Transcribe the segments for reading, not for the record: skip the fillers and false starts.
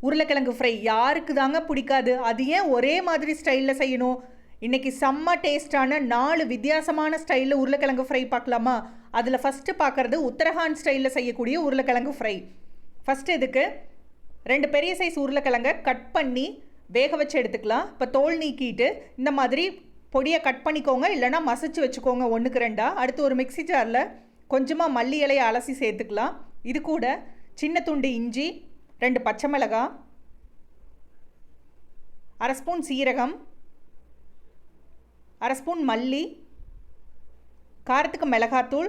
உருளைக்கிழங்கு ஃப்ரை யாருக்கு தாங்க பிடிக்காது? அது ஏன் ஒரே மாதிரி ஸ்டைலில் செய்யணும்? இன்றைக்கி செம்ம டேஸ்டான 4 வித்தியாசமான ஸ்டைலில் உருளைக்கிழங்கு ஃப்ரை பார்க்கலாமா? அதில் ஃபஸ்ட்டு பார்க்குறது உத்தரகாண்ட் ஸ்டைலில் செய்யக்கூடிய உருளைக்கிழங்கு ஃப்ரை. ஃபஸ்ட்டு இதுக்கு 2 பெரிய சைஸ் உருளைக்கிழங்கை கட் பண்ணி வேக வச்சு எடுத்துக்கலாம். இப்போ தோல் நீக்கிட்டு இந்த மாதிரி பொடியை கட் பண்ணிக்கோங்க, இல்லைனா மசிச்சு வச்சுக்கோங்க 1க்கு 2. அடுத்து ஒரு மிக்சி ஜாரில் கொஞ்சமாக மல்லி இலையை அலசி சேர்த்துக்கலாம். இது கூட சின்ன துண்டு இஞ்சி, 2 பச்சை மிளகாய், 1/2 ஸ்பூன் சீரகம், 1/2 ஸ்பூன் மல்லி, காரத்துக்கு மிளகாத்தூள்,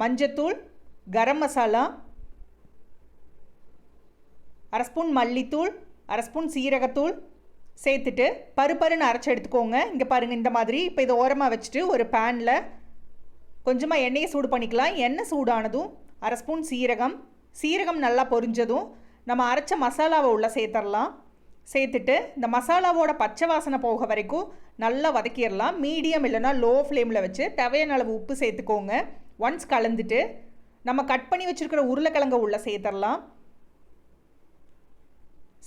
மஞ்சத்தூள், கரம் மசாலா, 1/2 ஸ்பூன் மல்லித்தூள், 1/2 ஸ்பூன் சீரகத்தூள் சேர்த்துட்டு பருப்பருன்னு அரைச்சி எடுத்துக்கோங்க. இங்கே பாருங்கள் இந்த மாதிரி. இப்போ இதை ஓரமாக வச்சுட்டு ஒரு பேனில் கொஞ்சமாக எண்ணெயை சூடு பண்ணிக்கலாம். எண்ணெய் சூடானதும் 1/2 ஸ்பூன் சீரகம் நல்லா பொரிஞ்சதும் நம்ம அரைச்ச மசாலாவை உள்ளே சேர்த்துடலாம். சேர்த்துட்டு இந்த மசாலாவோட பச்சை வாசனை போக வரைக்கும் நல்லா வதக்கிடலாம். மீடியம் இல்லைனா லோ ஃப்ளேமில் வச்சு தேவையான அளவு உப்பு சேர்த்துக்கோங்க. ஒன்ஸ் கலந்துட்டு நம்ம கட் பண்ணி வச்சுருக்கிற உருளைக்கிழங்கை உள்ளே சேர்த்துடலாம்.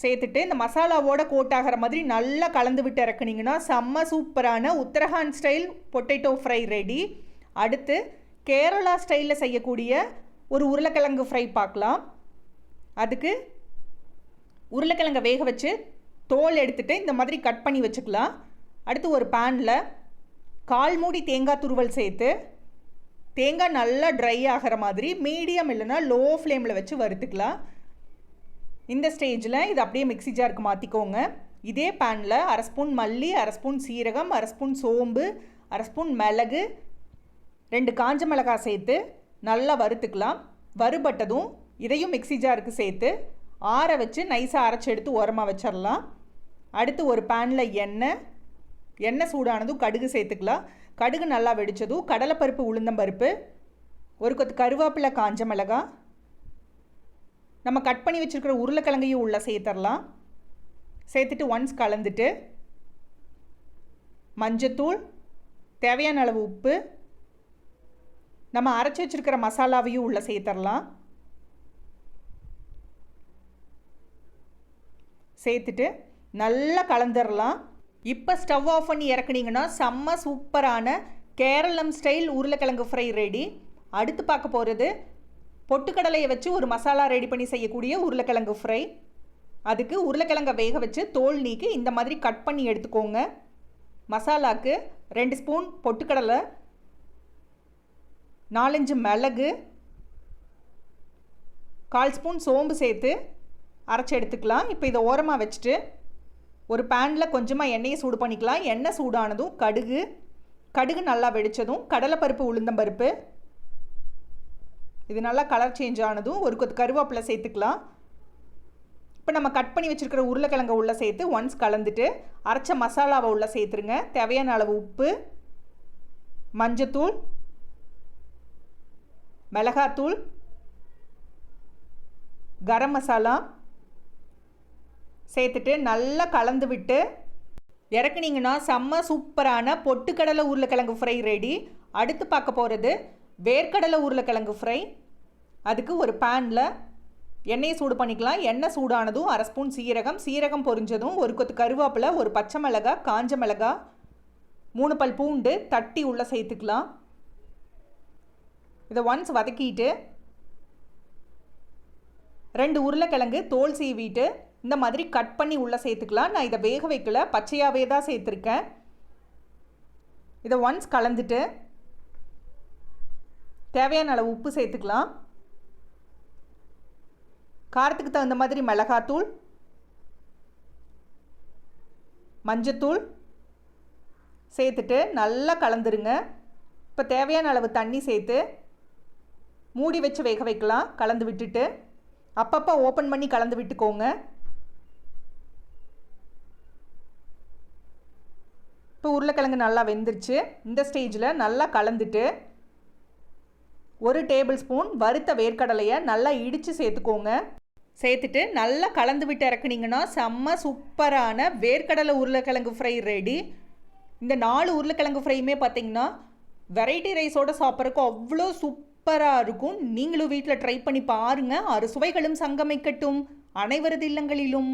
சேர்த்துட்டு இந்த மசாலாவோட கோட் ஆகிற மாதிரி நல்லா கலந்து விட்டு இறக்குனீங்கன்னா செம்ம சூப்பரான Uttarakhand style potato fry ready. அடுத்து கேரளா ஸ்டைலில் செய்யக்கூடிய ஒரு உருளைக்கிழங்கு ஃப்ரை பார்க்கலாம். அதுக்கு உருளைக்கிழங்கை வேக வச்சு தோல் எடுத்துகிட்டு இந்த மாதிரி கட் பண்ணி வச்சுக்கலாம். அடுத்து ஒரு பேனில் 1/4 மூடி தேங்காய் துருவல் சேர்த்து தேங்காய் நல்லா ட்ரை ஆகிற மாதிரி மீடியம் இல்லைனா லோ ஃப்ளேமில் வச்சு வறுத்துக்கலாம். இந்த ஸ்டேஜில் இது அப்படியே மிக்சி ஜாருக்கு மாற்றிக்கோங்க. இதே பேனில் 1/2 ஸ்பூன் மல்லி, 1/2 ஸ்பூன் சீரகம், 1/2 ஸ்பூன் சோம்பு, 1/2 ஸ்பூன் மிளகு, 2 காஞ்ச மிளகாய் சேர்த்து நல்லா வறுத்துக்கலாம். வறுபட்டதும் இதையும் மிக்சி ஜாருக்கு சேர்த்து ஆற வச்சு நைஸாக அரைச்சி எடுத்து ஓரமாக வச்சிடலாம். அடுத்து ஒரு பேனில் எண்ணெய் சூடானதும் கடுகு சேர்த்துக்கலாம். கடுகு நல்லா வெடித்ததும் கடலைப்பருப்பு, உளுந்தம்பருப்பு, ஒரு கொத்து கருவேப்பிலை, காஞ்ச மிளகாய், நம்ம கட் பண்ணி வச்சுருக்கிற உருளைக்கிழங்கையும் உள்ளே சேர்த்துடலாம். சேர்த்துட்டு ஒன்ஸ் கலந்துட்டு மஞ்சத்தூள், தேவையான அளவு உப்பு, நம்ம அரைச்சி வச்சுருக்கிற மசாலாவையும் உள்ளே சேர்த்துடலாம். சேர்த்துட்டு நல்லா கலந்துடலாம். இப்போ ஸ்டவ் ஆஃப் பண்ணி இறக்குனீங்கன்னா செம்ம சூப்பரான கேரளம் ஸ்டைல் உருளைக்கிழங்கு ஃப்ரை ரெடி. அடுத்து பார்க்க போகிறது பொட்டுக்கடலையை வச்சு ஒரு மசாலா ரெடி பண்ணி செய்யக்கூடிய உருளைக்கிழங்கு ஃப்ரை. அதுக்கு உருளைக்கிழங்கை வேக வச்சு தோல் நீக்கி இந்த மாதிரி கட் பண்ணி எடுத்துக்கோங்க. மசாலாவுக்கு 2 ஸ்பூன் பொட்டுக்கடலை, 4-5 மிளகு, 1/4 ஸ்பூன் சோம்பு சேர்த்து அரைச்சி எடுத்துக்கலாம். இப்போ இதை ஓரமாக வச்சுட்டு ஒரு பேனில் கொஞ்சமாக எண்ணெயை சூடு பண்ணிக்கலாம். எண்ணெய் சூடானதும் கடுகு நல்லா வெடித்ததும் கடலைப்பருப்பு, உளுந்தம்பருப்பு, இது நல்லா கலர் சேஞ்ச் ஆனதும் ஒரு கொத்து கருவேப்பிலை சேர்த்துக்கலாம். இப்போ நம்ம கட் பண்ணி வச்சுருக்கிற உருளைக்கிழங்கை உள்ளே சேர்த்து ஒன்ஸ் கலந்துட்டு அரைச்ச மசாலாவை உள்ளே சேர்த்துருங்க. தேவையான அளவு உப்பு, மஞ்சத்தூள், மிளகாத்தூள், கரம் மசாலா சேர்த்துட்டு நல்லா கலந்து விட்டு இறக்குனீங்கன்னா செம்ம சூப்பரான பொட்டுக்கடலை உருளைக்கிழங்கு ஃப்ரை ரெடி. அடுத்து பார்க்க போகிறது வேர்க்கடலை உருளைக்கிழங்கு ஃப்ரை. அதுக்கு ஒரு பேனில் எண்ணெயை சூடு பண்ணிக்கலாம். எண்ணெய் சூடானதும் 1/2 ஸ்பூன் சீரகம் பொரிஞ்சதும் ஒரு கொத்து கருவேப்பிலை, ஒரு பச்சை மிளகாய், காஞ்ச மிளகாய், 3 பல் பூண்டு தட்டி உள்ளே சேர்த்துக்கலாம். இதை ஒன்ஸ் வதக்கிட்டு 2 உருளைக்கிழங்கு தோல் சீவிட்டு இந்த மாதிரி கட் பண்ணி உள்ளே சேர்த்துக்கலாம். நான் இதை வேக வைக்கல, பச்சையாகவே தான் சேர்த்துருக்கேன். இதை ஒன்ஸ் கலந்துட்டு தேவையான அளவு உப்பு சேர்த்துக்கலாம். காரத்துக்கு தகுந்த மாதிரி மிளகாத்தூள், மஞ்சத்தூள் சேர்த்துட்டு நல்லா கலந்துருங்க. இப்போ தேவையான அளவு தண்ணி சேர்த்து மூடி வச்சு வேக வைக்கலாம். கலந்து விட்டுட்டு அப்பப்போ ஓப்பன் பண்ணி கலந்து விட்டுக்கோங்க. இப்போ உருளைக்கிழங்கு நல்லா வெந்துருச்சு. இந்த ஸ்டேஜில் நல்லா கலந்துட்டு 1 டேபிள் ஸ்பூன் வறுத்த வேர்க்கடலையை நல்லா இடித்து சேர்த்துக்கோங்க. சேர்த்துட்டு நல்லா கலந்து விட்டு இறக்குனீங்கன்னா செம்ம சூப்பரான வேர்க்கடலை உருளைக்கிழங்கு ஃப்ரை ரெடி. இந்த 4 உருளைக்கிழங்கு ஃப்ரையுமே பார்த்திங்கன்னா வெரைட்டி ரைஸோடு சாப்பிட்றதுக்கு அவ்வளோ சூப்பராக இருக்கும். நீங்களும் வீட்டில் ட்ரை பண்ணி பாருங்கள். 6 சுவைகளும் சங்கமிக்கட்டும். அனைவரது இல்லங்களிலும்